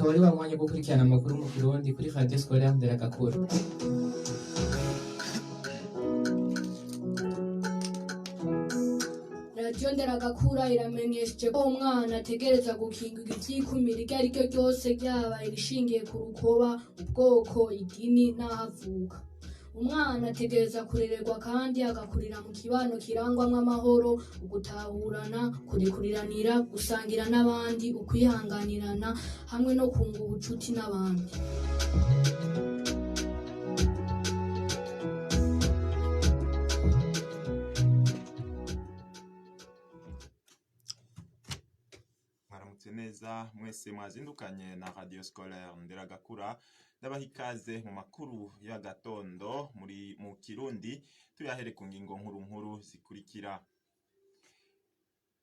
akaba ari wa mwanya wo gukurikirana amakuru mu Kirundi kuri Radio Scolaire Nderagakura. Radio Nderagakura iramenyesheje ko umwana ategereza gukingirwa ivyikumira iryo ari ryo ryose, ryaba irishingiye ku rukoba, ubwoko, idini n'aho avuka. Umwana ategereza kurererwa kandi agakurira mu kibano kirangwamwo amahoro, ugutahurana, kurekuriranira, gusangira n'abandi, ukwihanganirana hamwe no kunga ubucuti n'abandi. Mwaramutse neza mwese mwazindukanye na Radio Scolaire Nderagakura, ndabaha ikaze mu makuru y'agatondo mu Kirundi, tuyahere ku ngingo nkuru nkuru zikurikira.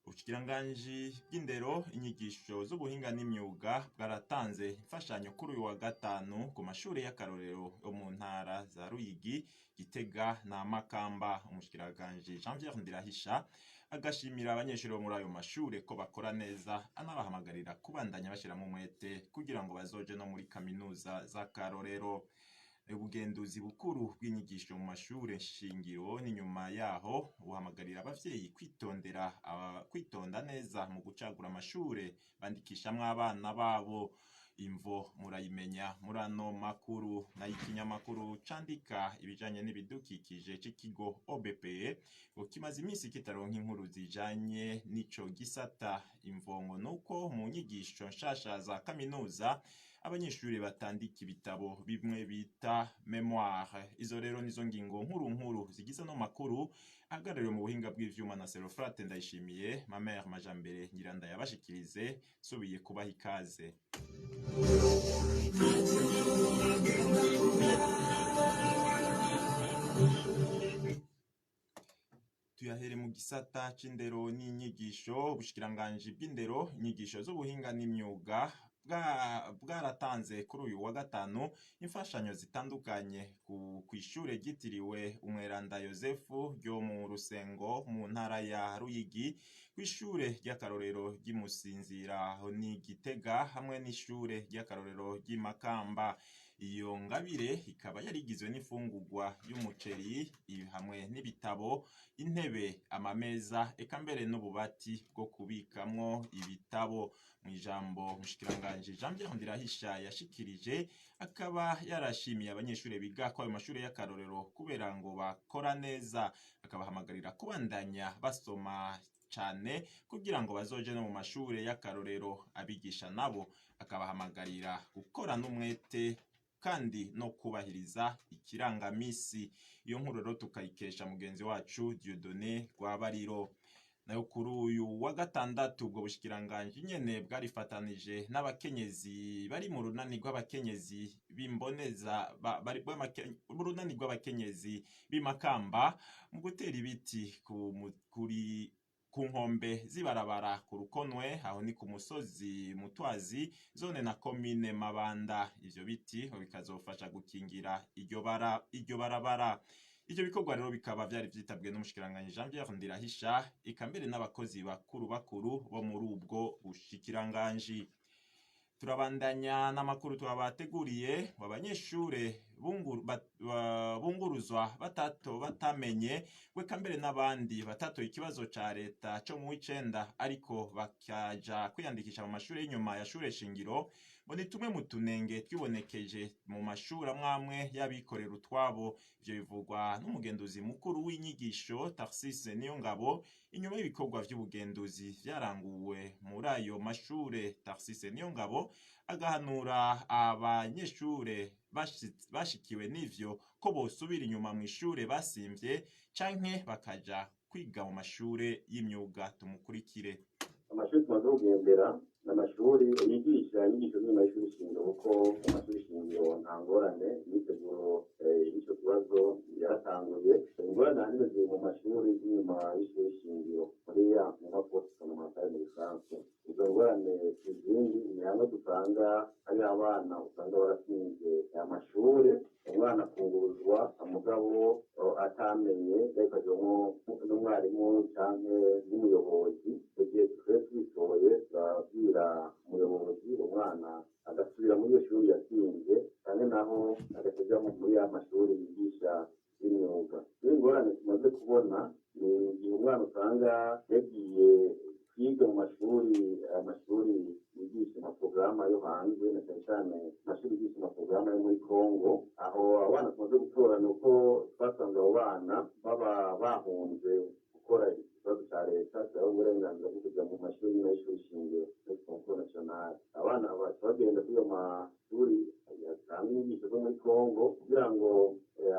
Ubushikiranganji bw'indero, inyigisho z'ubuhinga n'imyuga bwaratanze imfashanyo kuri uyu wa gatanu ku mashuri y'akarorero yo mu ntara za Ruyigi, Gitega na Makamba. Umushikiranganji Jean-Pierre Ndirahisha agashimira abanyeshuri bo muri ayo mashure ko bakora neza, anabahamagarira kubandanya bashiramo umwete kugira ngo bazoje no muri kaminuza z'akarorero. Ubugenduzi bukuru bw'inyigisho mu mashure shingiro n'inyuma yaho buhamagarira abavyeyi kwitonda neza mu gucagura amashure bandikishamwo abana babo. Imvo murayimenya muri ano makuru. Na ikinyamakuru candika ibijanye n'ibidukikije c'ikigo OBP ngo kimaze imisi kitaronka inkuru zijanye n'ico gisata. Imvongo nuko mu nyigisho nshasha za kaminuza abanyeshuri batandika ibitabo bimwe bita memoire. Izo rero nizo ngingo nkuru nkuru zigize no makuru ahagarariwe mu buhinga bw'ivyuma na Serofrate Ndayishimiye. Mamere Majambere Ngiranda yabashikirize, subiye kubaha ikaze. Tuyahere mu gisata c'indero n'inyigisho. Ubushikiranganji bw'indero, inyigisho z'ubuhinga n'imyuga bwaratanze kuri uyu wa gatanu imfashanyo zitandukanye kw'ishure ryitiriwe Umweranda Yozefu ryo mu Rusengo mu ntara ya Ruyigi, kw'ishure ry'akarorero ry'Imusinzira ni Gitega, hamwe n'ishure ry'akarorero ry'Imakamba. Iyo ngabire ikaba yarigizwe n'ifungurwa y'umuceri hamwe n'ibitabo, intebe, amameza, eka mbere n'ububati bwo kubikamwo ibitabo. Mw'ijambo umushikiranganji Jean-Pierre Ndirahisha yashikirije, akaba yarashimiye abanyeshuri biga ko ayo mashure y'akarorero kubera ngo bakora neza, akabahamagarira kubandanya basoma cane kugira ngo bazoje no mu mashure y'akarorero. Abigisha nabo akabahamagarira gukora n'umwete kandi no kubahiriza ikirangamisi. Iyo nkuru rero tukayikesha mugenzi wacu Dieudonné Rwabariro. Nayo kuri uyu wa gatandatu ubwo bushikiranganji nyene bwarifatanije n'abakenyezi bari mu runani rw'abakenyezi b'imboneza mu runani rw'abakenyezi b'Imakamba mu gutera ibiti ku nkombe z'ibarabara ku Rukonwe, aho ni ku musozi Mutwazi, zone na komine Mabanda. Ivyo biti bikazofasha gukingira iryo barabara. Ivyo bikorwa rero bikaba vyari vyitabwe n'umushikiranganji Jean-Pierre Ndirahisha, eka mbere n'abakozi bakuru bo muri ubwo bushikiranganji. Turabandanya n'amakuru twabateguriye. Abanyeshure bunguruzwa batamenye, weka mbere n'abandi batatoye ikibazo ca leta co mu w'icenda ariko bakaja kwiyandikisha mu mashure y'inyuma ya shure shingiro, ngo ni tumwe mu tunenge twibonekeje mu mashure amwamwe y'abikorera utwabo. Ivyo bivugwa n'umugenduzi mukuru w'inyigisho Tarsise Niyongabo inyuma y'ibikorwa vy'ubugenduzi vyaranguwe muri ayo mashure. Tarsise Niyongabo agahanura abanyeshure bashikiwe n'ivyo ko bosubira inyuma mw'ishure basimvye canke bakaja kwiga mu mashure y'imyuga. Tumukurikire. Amashuri tumaze kugendera n'amashuri yigisha inyigisho z'amashuri shingiro, kuko mu mashuri shingiro nta ngorane, imyiteguro y'icyo kibazo yaratanguye. Ingorane ahanini ziri mu mashuri y'inyuma y'ishuri shingiro, muri ya poste fondamentale mu Gifaransa. Izo ngorane izindi ni hamwe dusanga hari abana usanga barasinze aya mashure, umwana afunguruzwa umugabo atamenye yakajemo n'umwarimu canke n'umuyobozi. Igihe twese twitoye turabwira umuyobozi umwana agasubira muri iyo shuri yatsinze kandi naho agasubira muri ya mashuri yigisha y'imyuga. Ingorane tumaze kubona ni igihe umwana usanga yagiye kwiga mu amashuri yigisha amaporogaramu yo hanze na cyane cyane amashuri yigisha amaporogaramu yo muri Congo, aho abana tumaze gutora ni uko twasanze abo bana baba bahunze gukora ikibazo cya leta cyangwa uburenganzira bwo kujya mu mashuri y'ishuri shingiro muri Congo National. Abana bagenda kuri ayo mashuri atanga inyigisho zo muri Congo kugira ngo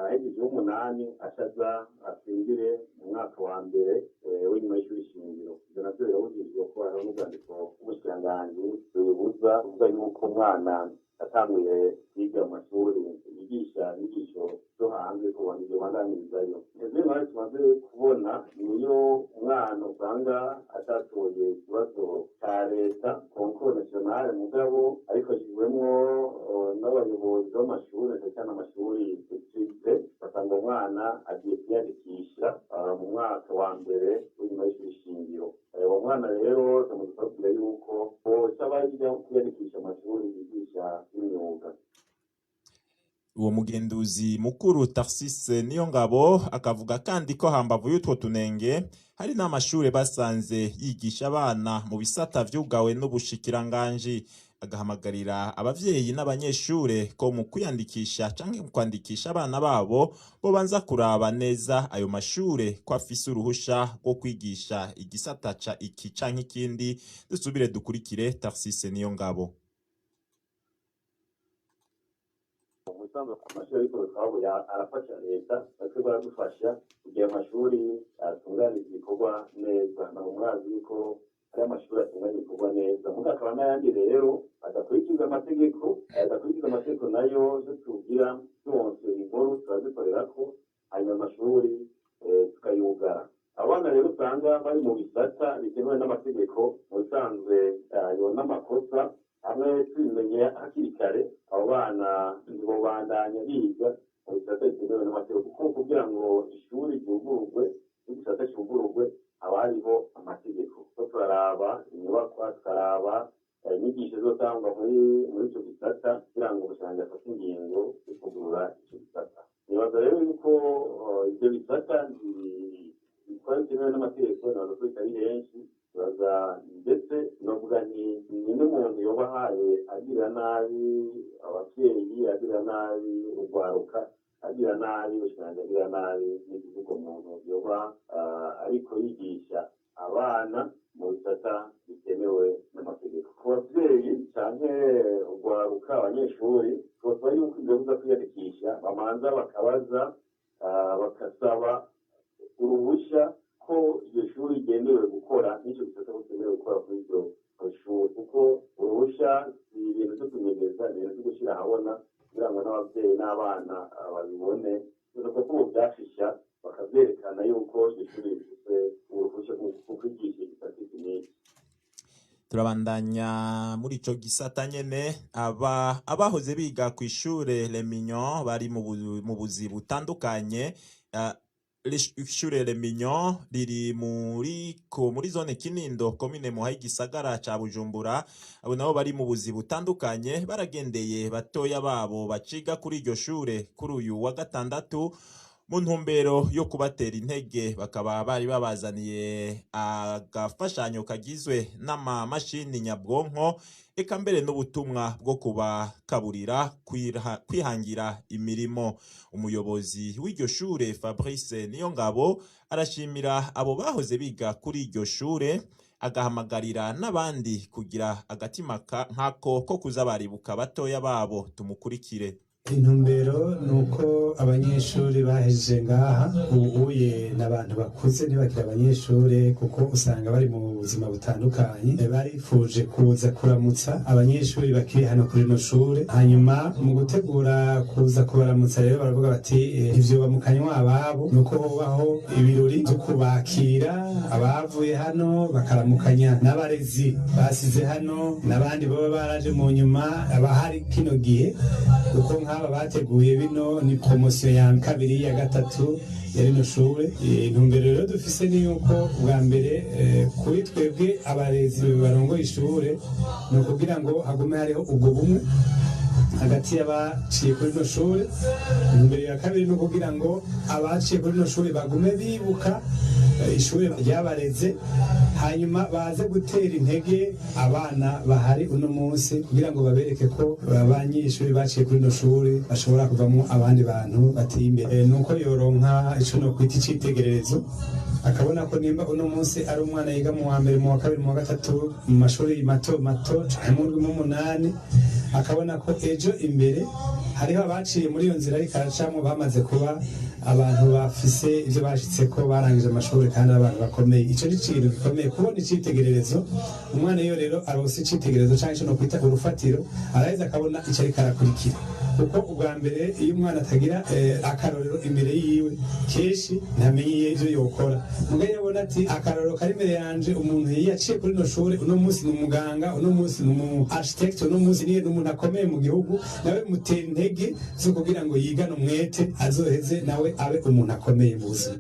ahegeje w'umunani ashaza asingire mu mwaka wa mbere w'inyuma y'ishuri shingiro. Ibyo nabyo birabujijwe ko hariho n'urwandiko rw'umushikiranganji rubibuza ruvuga yuko umwana atanguye kwiga mu mashuri yigisha inyigisho zo hanze kubona ibyo bandanirizayo. Ivyo mwari tumaze kubona niyo umwana usanga atatoye ikibazo ca leta Concours National mugabo ariko ashyizwemwo n'abayobozi b'amashuri cyane amashuri yitiriwe, basanga umwana agiye kwiyandikisha mu mwaka wa mbere w'inyuma y'ishuri shingiro. Uwo mwana rero tumaze kubabwira yuko cyaba ajya kwiyandikisha amashuri yigisha imyuga. Uwo mugenduzi mukuru Tarsise Niyongabo akavuga kandi ko hambavu y'utwo tunenge hari n'amashure basanze yigisha abana mu bisata vyugawe n'ubushikiranganji. Agahamagarira abavyeyi n'abanyeshure ko mu kwiyandikisha canke mu kwandikisha abana babo bo banza kuraba neza ayo mashure ko afise uruhusha rwo kwigisha igisata ca iki canke ikindi. Dusubire dukurikire Tarsise Niyongabo. Amashuri y'ikoro twabo arafasha leta natwe baradufasha kugira amashuri atunganya ibikorwa neza. Na umwazi yuko ari amashuri atunganya ibikorwa neza muga akaba n'ayandi rero adakurikiza amategeko nayo zo tugira turonse inkuru turazikorerako hanyuma amashuri tukayugara. Abana rero usanga bari mu bisata bitemewe n'amategeko mu bisanzwe yo n'amakosa hamwe tubimenye hakiri kare, abo bana ntibobandanya biga mu bisata bitemewe n'amategeko kuko kugira ngo ishuri ryugururwe n'igisata cyugururwe haba hariho amategeko. So turaraba inyubakwa, tukaraba inyigisho zotangwa muri icyo gisata kugira ngo ubusanzwe afate ingingo yo kugurura icyo gisata. Nibaza rero yuko ibyo bisata bikora bitemewe n'amategeko ntabwo bitari henshi. Turaza ndetse novuga nti n'umuntu yoba ahaye agira nabi abavyeyi, agira nabi urwaruka, agira nabi ubushanje, agira nabi n'igihugu umuntu yoba ariko yigisha abana mu bisata bitemewe n'amategeko. Ku bavyeyi canke urwaruka abanyeshuri twosaba yuko ibyo buza kwiyandikisha bamanza bakabaza bakasaba uruhushya ko iryo shuri ryemewe gukora n'icyo gisata bitemewe gukora kuri iryo shuri, kuko uruhushya si ibintu byo kunyegeza, ni ibintu byo gushyira ahabona kugira ngo n'ababyeyi n'abana babibone. Bivuga ko ubu byafisha bakabyerekana yuko iryo shuri rifite uruhushya rwo kwigisha igisata kinini. Turabandanya muri ico gisata nyene abahoze biga ku ishure Les Mignons bari mu buzi butandukanye. Ishure Les Mignons riri muri zone Kinindo komine Muhayi gisagara ca Bujumbura. Abo nabo bari mu buzi butandukanye baragendeye batoya babo baciga kuri iryo shure kuri uyu wa gatandatu mu ntumbero yo kubatera intege. Bakaba bari babazaniye agafashanyo kagizwe n'amamashini nyabwonko eka mbere n'ubutumwa bwo kubakaburira kwihangira imirimo. Umuyobozi w'iryo shure Fabrice Niyongabo arashimira abo bahoze biga kuri iryo shure, agahamagarira n'abandi kugira agatima nkako ko kuza baribuka batoya babo. Tumukurikire. Intumbero nuko abanyeshuri baheje ngaha ubuye n'abantu bakuze ntibakira abanyeshuri kuko usanga bari mu buzima butandukanye. Barifuje kuza kuramutsa abanyeshuri bakiri hano kuri no shure, hanyuma mu gutegura kuza kubaramutsa rero baravuga bati ivyo bamukanywa ababo nuko hobaho ibirori byo kubakira abavuye hano bakaramukanya n'abarezi basize hano n'abandi baba baraje mu nyuma abahari kino gihe, kuko aba bateguye bino ni promosiyo ya kabiri n'iya gatatu ya rino shure. Intumbero rero dufise ni yuko bwa mbere kuri twebwe abarezi barongoye ishure ni ukugira ngo hagume hariho ubwo bumwe hagati y'abaciye kuri rino shure. Intumbero ya kabiri ni ukugira ngo abaciye kuri rino shure bagume bibuka ishure ryabareze, hanyuma baze gutera intege abana bahari uno munsi kugira ngo babereke ko abanyeshuri baciye kuri rino shure bashobora kuvamo abandi bantu bateye imbere. Nuko yoronka ico no kwita icitegererezo, akabona ko nimba uno munsi ari umwana yiga mu wa mbere, mu wa kabiri, mu wa gatatu mu mashuri mato mato mu ndwi mu munani, akabona ko ejo imbere hariho abaciye muri iyo nzira ariko aracamwo bamaze kuba abantu bafise ivyo bashitseko, barangije amashuri kandi abantu bakomeye. Ico ni ikintu gikomeye kubona icitegererezo. Umwana iyo rero aronse icitegererezo canke ico no kwita urufatiro, araheza akabona ico ariko arakurikira, kuko ubwa mbere iyo umwana atagira akarorero imbere yiwe kenshi ntamenye ivyo yokora. Mugabo yabona ati akarorero kari imbere yanje, umuntu yaciye kuri no shure, uno munsi ni umuganga, uno munsi ni umu architect, uno munsi ni umuntu akomeye mu gihugu, nawe mutera intege zo kugira ngo yigane umwete azoheze nawe abe umuntu akomeye mu buzima.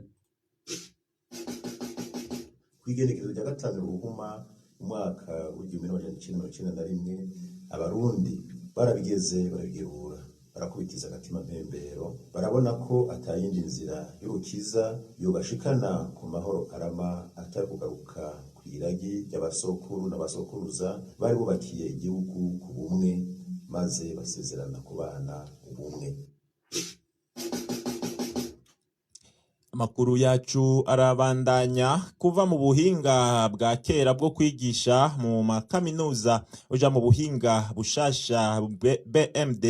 Kwigerekezo rya gatanu ruhuma umwaka w'1991 abarundi barabigeze barabigirura, barakubitiza agatima mpembero, barabona ko atayindi nzira y'urukiza yobashikana ku mahoro arama atari kugaruka kw'iragi ry'abasokuru n'abasokuruza bari bubakiye igihugu ku bumwe, maze basezerana kubana ubumwe. Amakuru yacu arabandanya. Kuva mu buhinga bwa kera bwo kwigisha mu makaminuza uja mu buhinga bushasha BMD,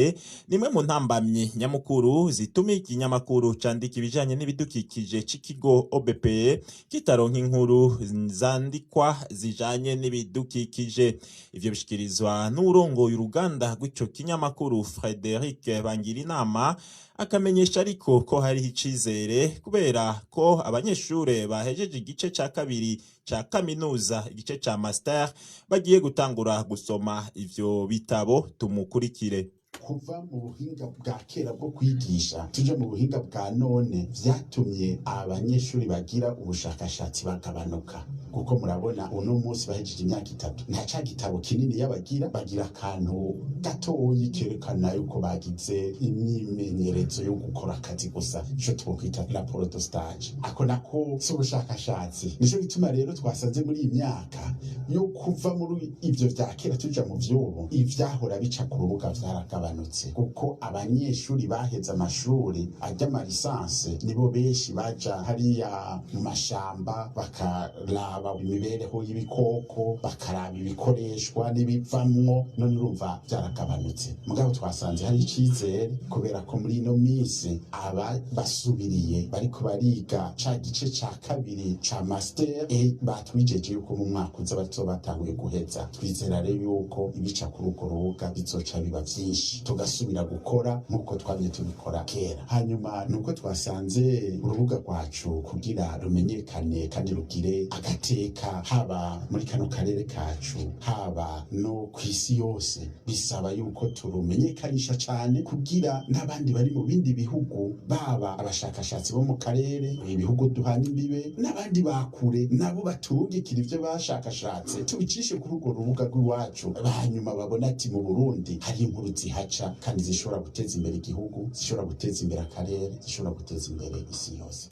nimwe mu ntambamye nyamukuru zituma ikinyamakuru candika ibijanye n'ibidukikije c'ikigo OBPE kitaronka inkuru zandikwa zijanye n'ibidukikije. Ivyo bishikirizwa n'urongoye uruganda rw'ico kinyamakuru Frederic Bangirinama, akamenyesha ariko ko hariho icizere kubera ko abanyeshure bahejeje igice ca kabiri ca kaminuza, igice ca master, bagiye gutangura gusoma ivyo bitabo. Tumukurikire. Kuva mu buhinga bwa kera bwo kwigisha tuje mu buhinga bwa none vyatumye abanyeshuri bagira ubushakashatsi bagabanuka, kuko murabona uno munsi bahejeje imyaka 3 nta ca gitabo kinini yabagira, bagira akantu gatoyi kerekana yuko bagize imyimenyerezo yo gukora akazi gusa, ico twokwita rapport de stage. Ako nako si ubushakashatsi. Nico gituma rero twasanze muri iyi myaka yo kuva muri ivyo vya kera tuja mu vyubu, ivyahora bica ku rubuga vyaragabanutse, kuko abanyeshuri baheze amashuri ajya ama lisanse nibo benshi baja hariya mu mashamba bakaraba imibereho y'ibikoko, bakaraba ibikoreshwa n'ibivamwo. None urumva byaragabanutse. Mugabo twasanze hari icizere kubera ko muri ino minsi aba basubiriye bariko bariga ca gice ca kabiri ca master batwijeje yuko mu mwaka uza batanguye guheza. Twizera rero yuko ibica kuri urwo rubuga bizoca biba vyinshi, tugasubira gukora nk'uko twabye tubikora kera. Hanyuma nuko twasanze urubuga rwacu kugira rumenyekane kandi rugire agateka, haba muri kano karere kacu haba no kw'isi yose, bisaba yuko turumenyekanisha cane kugira n'abandi bari mu bindi bihugu, baba abashakashatsi bo mu karere, ibihugu duhana imbibe, n'abandi bakure nabo baturungikira ivyo bashakashatse, tubicishe kuri urwo rubuga rw'iwacu, hanyuma babona ati mu Burundi hari inkuru zihaca kandi zishobora guteza imbere igihugu, zishobora guteza imbere akarere, zishobora guteza imbere isi yose.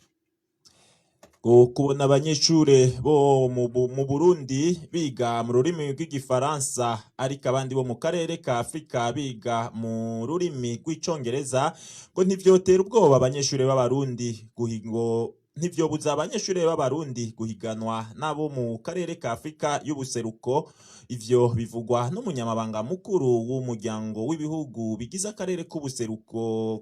Kubona abanyeshure bo mu Burundi biga mu rurimi rw'igifaransa ariko abandi bo mu karere ka Afrika biga mu rurimi rw'icongereza, ngo ntivyotera ubwoba abanyeshure b'abarundi ntivyobuza abanyeshure b'abarundi guhiganwa nabo mu karere ka Afrika y'ubuseruko. Ivyo bivugwa n'umunyamabanga mukuru w'umuryango w'ibihugu bigize akarere k'ubuseruko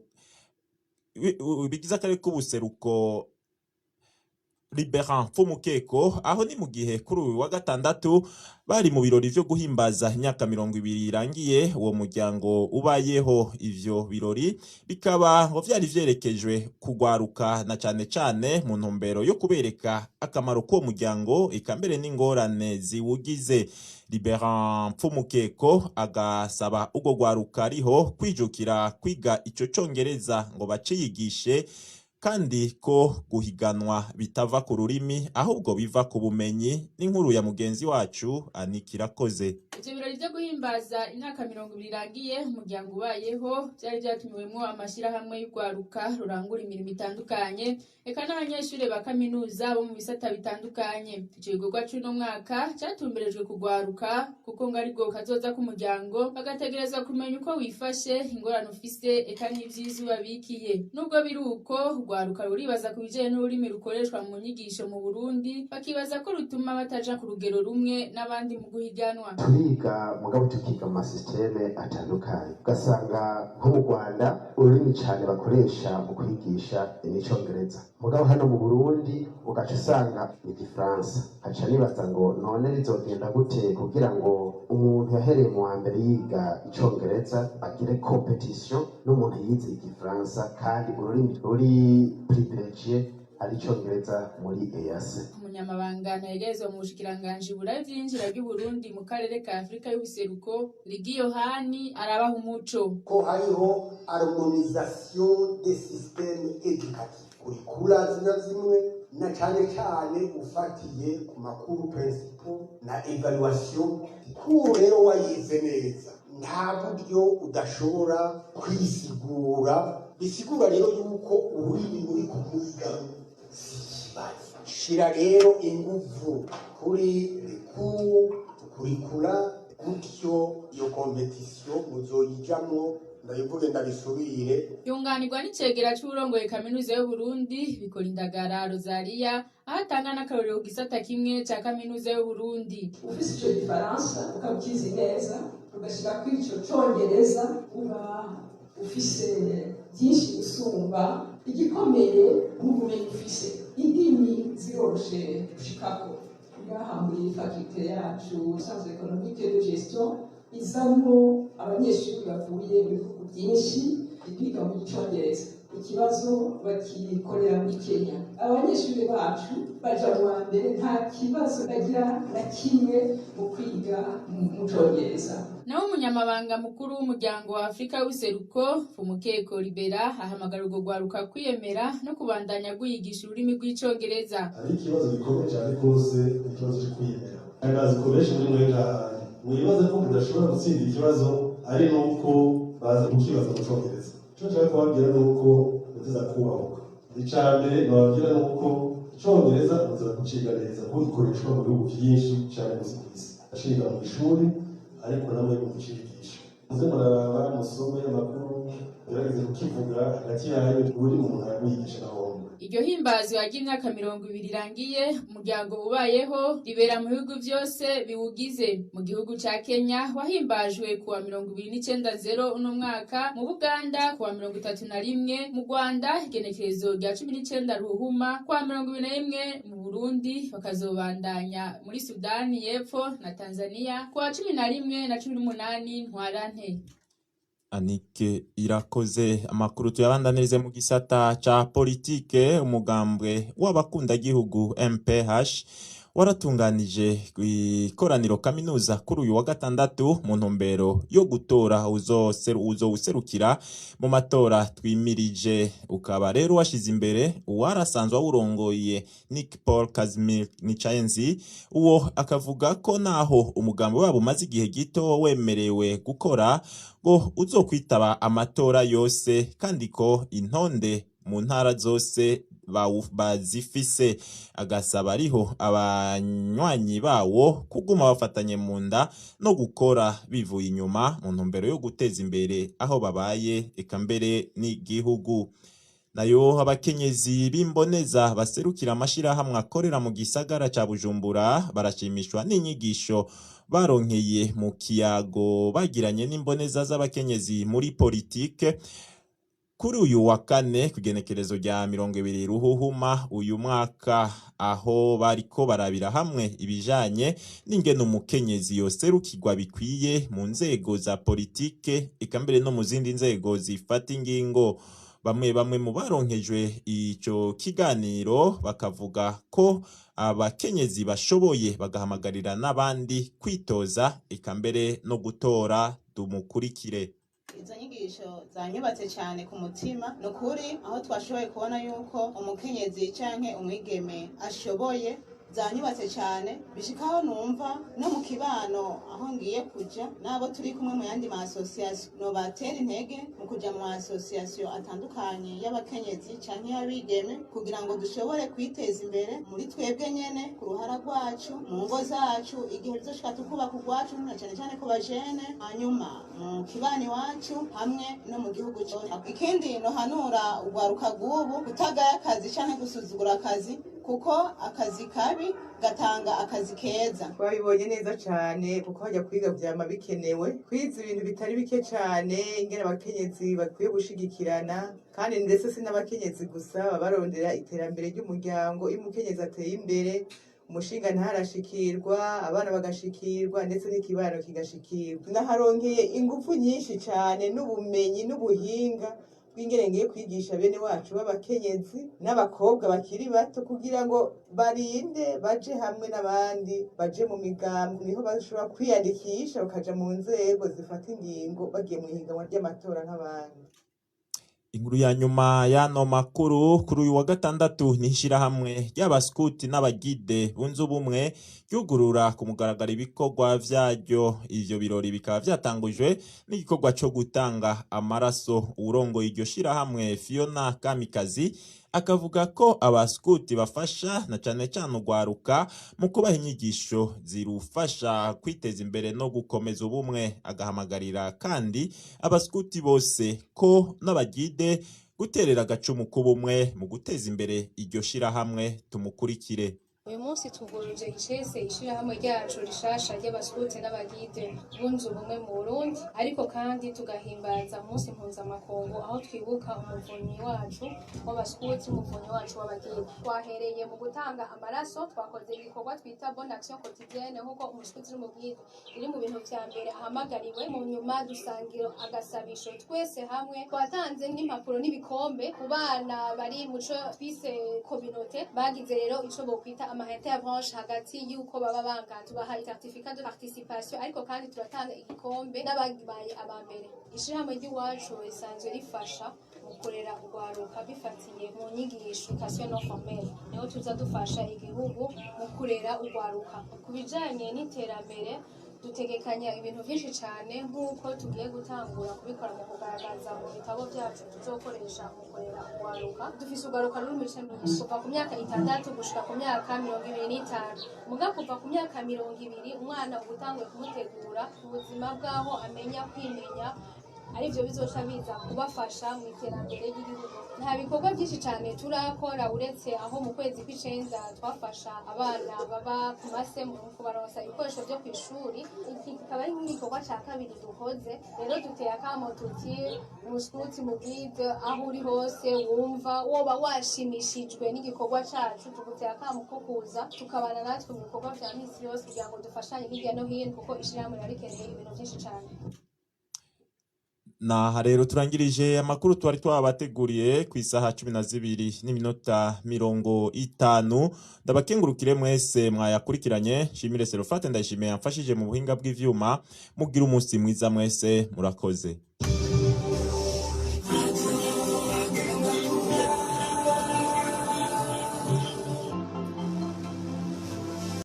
Liberan Mfumukeko, aho ni mu gihe kuri uyu wa gatandatu bari mu birori vyo guhimbaza imyaka 20 irangiye uwo muryango ubayeho. Ivyo birori bikaba ngo vyari vyerekejwe kugwaruka na cane cane mu ntumbero yo kubereka akamaro ko muryango ikambere n'ingorane ziwugize. Liberan Mfumukeko agasaba ugo gwaruka ariho kwijukira kwiga ico congereza ngo baciyigishe kandi ko guhiganwa bitava ku rurimi ahubwo biva ku bumenyi. N'inkuru ya mugenzi wacu Anikirakoze. Ivyo birori vyo guhimbaza imyaka 20 irangiye umuryango ubayeho byari byatumiwemwo amashirahamwe y'urwaruka rurangura imirimo itandukanye eka n'abanyeshuri ba kaminuza bo mu bisata bitandukanye. Ico gikorwa c'uno mwaka cyatumberejwe kugwaruka kuko ngo ari bwo kazoza k'umuryango bagategerezwa kumenya uko wifashe, ingorane ufise eka n'ivyiza babikiye. Nubwo biri uko urwaruka ruribaza ku bijanye n'ururimi rukoreshwa mu nyigisho mu Burundi bakibaza ko rutuma bataja ku rugero rumwe n'abandi mu guhiganwa. Turiga mugabo tukiga mu masisiteme atandukanye, ugasanga nko mu Rwanda ururimi cyane bakoresha mu kwigisha n'icongereza, mugabo hano mu Burundi ugaca usanga ni Igifaransa. Haca nibaza ngo none rizogenda gute kugira ngo umuntu yahereye mu wa mbere yiga icongereza agire competition n'umuntu yize Igifaransa kandi ururimi ruri privilegié ari icongereza muri EAC. Umunyamabanga ntegerezwa mu bushikiranganji burayi vyinjira by'u Burundi mu karere ka Afrika y'ubuseruko Ligi Yohani arabaha umuco ko hariho harmonisation des systèmes éducatifs kurikura zimwe na cyane ufatiye ku makuru principaux na evaluation. Ko rero wayize neza nta buryo udashobora kwisigura, bisigura rero yuko ururimi muri kumuga shira rero inguvu kuri kurikura gutyo iyo competition muzoyijamwo. Ndayivuge ndabisubire. Yunganirwa n'icegera c'uburongoye kaminuza y'u Burundi bikora indagara Rosaria ahatanga n'akarorero ku gisata kimwe ca kaminuza y'u Burundi. Ufise ico Gifaransa ukabikizi neza ugashika kuri ico Congereza uba ufise byinshi gusumba. Igikomeye n'ubumenyi ufise, indimi ziroshe gushikako. Ngaha muri faculté yacu sciences économiques et de gestion izamwo abanyeshuri bavuye mu bihugu byinshi biga mu Congereza. Ikibazo bakikorera muri Kenya. Abanyeshuri bacu baja mu mbere nta kibazo bagira na kimwe mu kwiga mu Congereza. Naho umunyamabanga mukuru w'umuryango wa Afrika y'ubuseruko Fumukeko Libera ahamagara urwo rwaruka kwiyemera no kubandanya guyigisha ururimi rw'icongereza. Ari ikibazo gikomeye cyane rwose, ikibazo cyo kwiyemera. Akazi koresha muri mwega mwibaze ko mudashobora gutsinda ikibazo ari nuko baza kukibaza mu Congereza. Cyo nshaka kubabwira nuko muteza kubahuka. Icambere nababwira nuko Congereza muzaza kuciga neza kuko gikoreshwa mu bihugu byinshi cyane mu isi. Ashiga mu ishuri ariko namwe mu kucigisha. Muze muraraba musome amakuru yarageze kukivuga hagati yayo uri mu muntu abigisha naho. Iryo himbazwa ry'imyaka 20 irangiye umuryango ubayeho ribera mu bihugu byose biwugize. Mu gihugu ca Kenya wahimbajwe kuwa 29 uno mwaka, mu Buganda kuwa 31, mu Rwanda igenekerezo rya 19 Ruhuma, kuwa 21 mu Burundi, bakazobandanya muri Sudani y'Epfo na Tanzania kuwa 11 na 18 Ntwarante. Anike Irakoze. Amakuru tuyabandanirize mu gisata ca politike. Umugambwe w'abakunda gihugu MPH waratunganije ikoraniro kaminuza kuri uyu wa gatandatu mu ntumbero yo gutora uzoserukira mu matora twimirije. Ukaba rero washize imbere uwarasanzwe awurongoye Nick Paul Kazimir Nicayenzi. Uwo akavuga ko naho umugambi wabo umaze igihe gito wemerewe gukora ngo uzokwitaba amatora yose kandi ko intonde mu ntara zose bazifise. Agasaba ariho abanywanyi bawo kuguma bafatanye mu nda no gukora bivuye inyuma mu ntumbero yo guteza imbere aho babaye eka mbere n'igihugu. Nayo abakenyezi b'imboneza baserukira amashirahamwe akorera mu gisagara ca Bujumbura barashimishwa n'inyigisho baronkeye mu kiyago bagiranye n'imboneza z'abakenyezi muri politike kuri uyu wa kane kugenekerezo rya 20 Ruhuhuma uyu mwaka, aho bariko barabira hamwe ibijanye n'ingene umukenyezi yoserukirwa bikwiye mu nzego za politike eka mbere no mu zindi nzego zifata ingingo. Bamwe mu baronkejwe ico kiganiro bakavuga ko abakenyezi bashoboye bagahamagarira n'abandi kwitoza eka mbere no gutora. Tumukurikire. izo nyigisho zanyubatse cyane ku mutima ni ukuri aho twashoboye kubona yuko umukenyezi canke umwigeme ashoboye zanyubatse cyane bishikaho numva no mu kibano aho ngiye kuja nabo turi kumwe mu yandi ma association no batera intege mu kuja mu association atandukanye y'abakenyezi canke y'abigeme kugira ngo dushobore kwiteza imbere muri twebwe nyene ku ruhara rwacu mu ngo zacu igihe bizoshika tukubaka urwacu na cyane cyane ku bajene hanyuma mu kibani wacu hamwe no mu gihugu cyose. Ikindi no hanura urwaruka rw'ubu kutagaya akazi canke gusuzugura akazi kuko akazi kabi gatanga akazi keza. Twabibonye neza cyane kuko hajya kwiga vyama bikenewe kwiza ibintu bitari bike cyane ingene abakenyezi bakwiye gushigikirana kandi ndetse si n'abakenyezi gusa barondera iterambere ry'umuryango iyo umukenyezi ateye imbere umushinga ntarashikirwa abana bagashikirwa ndetse n'ikibano kigashikirwa. Naharonkeye ingufu nyinshi cyane n'ubumenyi n'ubuhinga bw'ingene ngiye kwigisha bene wacu b'abakenyezi n'abakobwa bakiri bato kugira ngo barinde baje hamwe n'abandi baje mu migambi niho bashobora kwiyandikisha bakaja mu nzego zifata ingingo bagiye mu ihiganwa ry'amatora nk'abandi. Inkuru ya nyuma y'ano makuru kuri uyu wa gatandatu ni ishirahamwe ry'abaskuti n'abagide bunze ubumwe ryugurura ku mugaragaro ibikorwa vyaryo. Ivyo birori bikaba vyatangujwe n'igikorwa co gutanga amaraso. Urongoye iryo shirahamwe Fiona Kamikazi akavuga ko abaskuti bafasha na cane cane urwaruka mu kubaha inyigisho zirufasha kwiteza imbere no gukomeza ubumwe. Agahamagarira kandi abaskuti bose ko n'abagide guterera agacumu k'ubumwe mu guteza imbere iryo shirahamwe. Tumukurikire. Uyu munsi tuguruje icese ishirahamwe ryacu rishasha ry'abaskuti n'abagide bunze ubumwe mu Burundi, ariko kandi tugahimbaza umunsi mpuzamakungu aho twibuka umuvunyi wacu w'abaskuti, umuvunyi wacu w'abagide. Twahereye mu gutanga amaraso, twakoze igikorwa twita bonne action quotidienne nk'uko umuskuti n'umugide iri mu bintu vya mbere ahamagariwe. Mu nyuma dusangira agasabisho twese hamwe, twatanze n'impapuro n'ibikombe ku bana bari muco twise communauté bagize rero ico bokwita amahete ya branche hagati y'uko baba bangana. Tubaha certificat de participation ariko kandi turatanga igikombe n'abagibaye abambere. Ishirahamwe ry'iwacu risanzwe rifasha mu kurera urwaruka bifatiye mu nyigisho education non formelle, niho tuza dufasha igihugu mu kurera urwaruka. Ku bijanye n'iterambere dutegekanya ibintu byinshi cyane nk'uko tugiye gutangura kubikora mu kugaragaza mu bitabo byacu tuzokoresha mu kurera urwaruka. Dufise urwaruka ruri mu bice byinshi kuva ku myaka 6 gushika ku myaka 25. Muga kuva ku myaka 20 umwana ubutanguye kumutegura ubuzima bwaho amenya kwimenya arivyo bizoca biza kubafasha mu iterambere ry'igihugu. Nta bikorwa byinshi cyane turakora uretse aho mu kwezi kw'icenda twafasha abana baba ku mase mu kubaronsa ibikoresho byo kw'ishuri. Iki kikaba ari nk'igikorwa ca kabiri dukoze. Rero duteye akamo tuti umuskuti mu guide aho uri hose wumva woba washimishijwe n'igikorwa cacu, tuguteye akamo ko kuza tukabana natwe mu bikorwa vya misi yose kugira ngo dufashanye hirya no hino kuko ishirahamwe rikeneye ibintu byinshi cyane. Naha rero turangirije amakuru twari twabateguriye ku isaha 12:50. Ndabakengurukire mwese mwayakurikiranye. Shimire Serofate ndayishimiye yamfashije mu buhinga bw'ivyuma. Mugira umunsi mwiza mwese, murakoze.